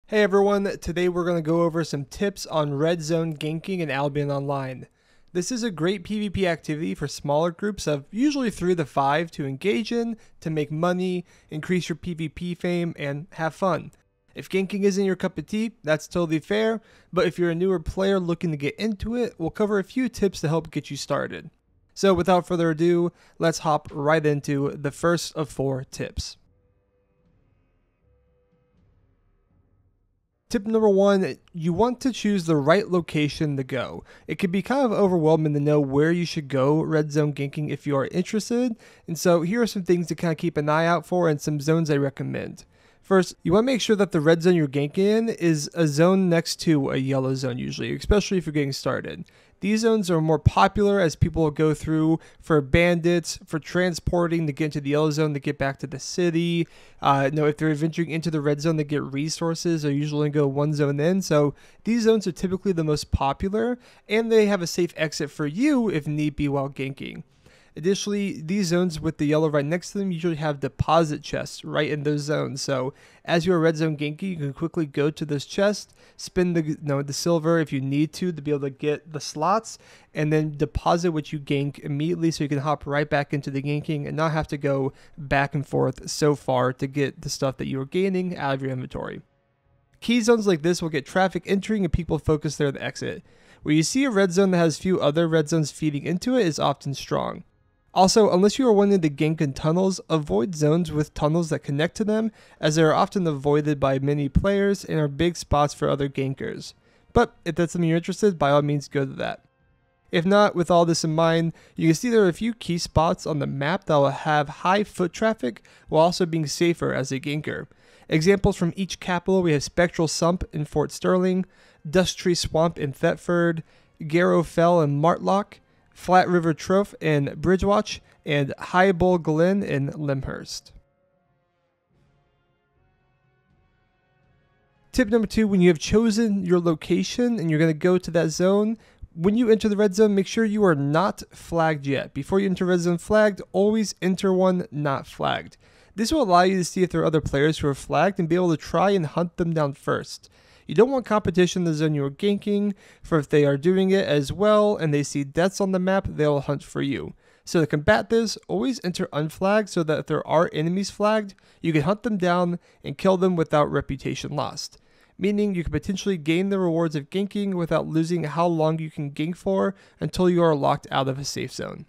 Hey everyone, today we're going to go over some tips on Red Zone Ganking in Albion Online. This is a great PvP activity for smaller groups of usually 3 to 5 to engage in, to make money, increase your PvP fame, and have fun. If ganking isn't your cup of tea, that's totally fair, but if you're a newer player looking to get into it, we'll cover a few tips to help get you started. So without further ado, let's hop right into the first of 4 tips. Tip number 1, you want to choose the right location to go. It can be kind of overwhelming to know where you should go red zone ganking if you are interested, and so here are some things to kind of keep an eye out for and some zones I recommend. First, you want to make sure that the red zone you're ganking in is a zone next to a yellow zone usually, especially if you're getting started. These zones are more popular as people go through for bandits, for transporting to get into the yellow zone to get back to the city. If they're venturing into the red zone to get resources, they usually go one zone in. So these zones are typically the most popular, and they have a safe exit for you if need be while ganking. Additionally, these zones with the yellow right next to them usually have deposit chests right in those zones. So as you're a red zone ganker, you can quickly go to this chest, spend the silver if you need to be able to get the slots, and then deposit what you gank immediately so you can hop right back into the ganking and not have to go back and forth so far to get the stuff that you are gaining out of your inventory. Key zones like this will get traffic entering and people focus there to exit. Where you see a red zone that has few other red zones feeding into it is often strong. Also, unless you are wanting to gank in tunnels, avoid zones with tunnels that connect to them, as they are often avoided by many players and are big spots for other gankers. But if that's something you're interested, by all means go to that. If not, with all this in mind, you can see there are a few key spots on the map that will have high foot traffic while also being safer as a ganker. Examples from each capital: we have Spectral Sump in Fort Sterling, Dust Tree Swamp in Thetford, Garrow Fell in Martlock, Flat River Trough in Bridgewatch, and High Bull Glen in Limhurst. Tip number 2, when you have chosen your location and you're going to go to that zone, when you enter the red zone, make sure you are not flagged yet. Before you enter red zone flagged, always enter one not flagged. This will allow you to see if there are other players who are flagged and be able to try and hunt them down first. You don't want competition in the zone you are ganking, for if they are doing it as well and they see deaths on the map, they'll hunt for you. So to combat this, always enter unflagged so that if there are enemies flagged, you can hunt them down and kill them without reputation lost. Meaning you can potentially gain the rewards of ganking without losing how long you can gank for until you are locked out of a safe zone.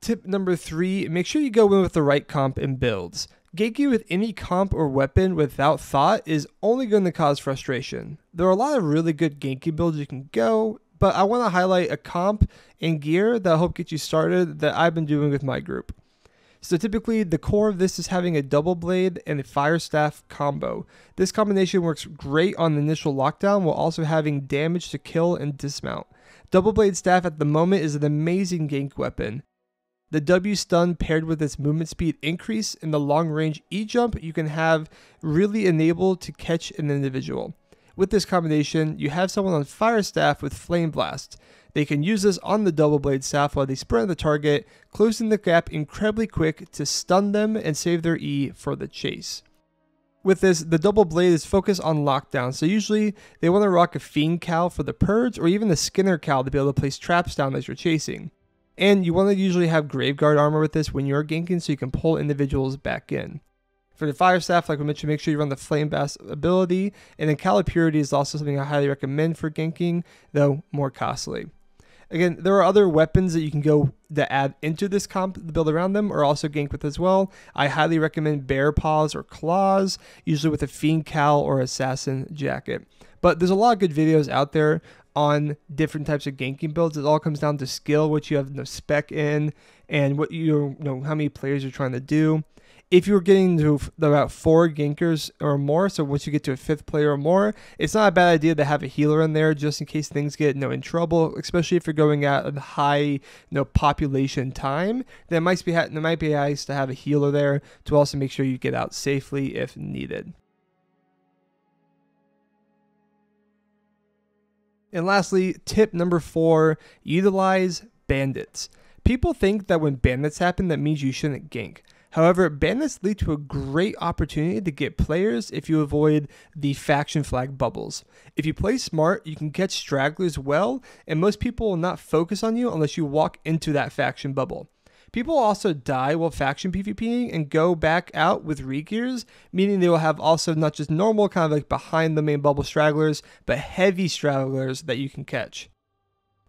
Tip number 3, make sure you go in with the right comp and builds. Ganking with any comp or weapon without thought is only going to cause frustration. There are a lot of really good ganking builds you can go, but I want to highlight a comp and gear that will help get you started that I've been doing with my group. So typically the core of this is having a double blade and a fire staff combo. This combination works great on the initial lockdown while also having damage to kill and dismount. Double blade staff at the moment is an amazing gank weapon. The W stun paired with its movement speed increase and the long range E jump you can have really enable to catch an individual. With this combination, you have someone on fire staff with flame blast. They can use this on the double blade staff while they sprint the target, closing the gap incredibly quick to stun them and save their E for the chase. With this, the double blade is focused on lockdown, so usually they want to rock a fiend cowl for the purge or even a Skinner cowl to be able to place traps down as you're chasing. And you want to usually have Graveguard armor with this when you're ganking so you can pull individuals back in. For the fire staff, like we mentioned, make sure you run the flame blast ability, and then Calipurity is also something I highly recommend for ganking, though more costly. Again, there are other weapons that you can go to add into this comp to build around them or also gank with as well. I highly recommend Bear Paws or Claws, usually with a Fiend Cowl or Assassin Jacket. But there's a lot of good videos out there on different types of ganking builds. It all comes down to skill, what you have spec in, and what how many players you're trying to do. If you're getting to about 4 gankers or more, so once you get to a 5th player or more, it's not a bad idea to have a healer in there just in case things get in trouble, especially if you're going at a high population time. Then it might be nice to have a healer there to also make sure you get out safely if needed. And lastly, tip number 4, utilize bandits. People think that when bandits happen, that means you shouldn't gank. However, bandits lead to a great opportunity to get players if you avoid the faction flag bubbles. If you play smart, you can catch stragglers well, and most people will not focus on you unless you walk into that faction bubble. People also die while faction PvPing and go back out with regears, meaning they will have also not just normal kind of like behind the main bubble stragglers, but heavy stragglers that you can catch.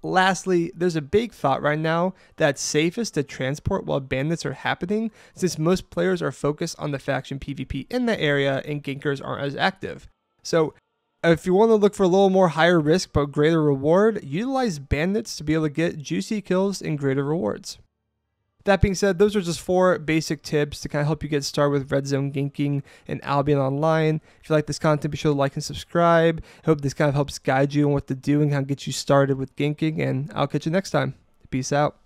Lastly, there's a big thought right now that it's safest to transport while bandits are happening, since most players are focused on the faction PvP in that area and gankers aren't as active. So if you want to look for a little more higher risk but greater reward, utilize bandits to be able to get juicy kills and greater rewards. That being said, those are just 4 basic tips to kind of help you get started with Red Zone Ganking and Albion Online. If you like this content, be sure to like and subscribe. I hope this kind of helps guide you on what to do and kind of get you started with ganking, and I'll catch you next time. Peace out.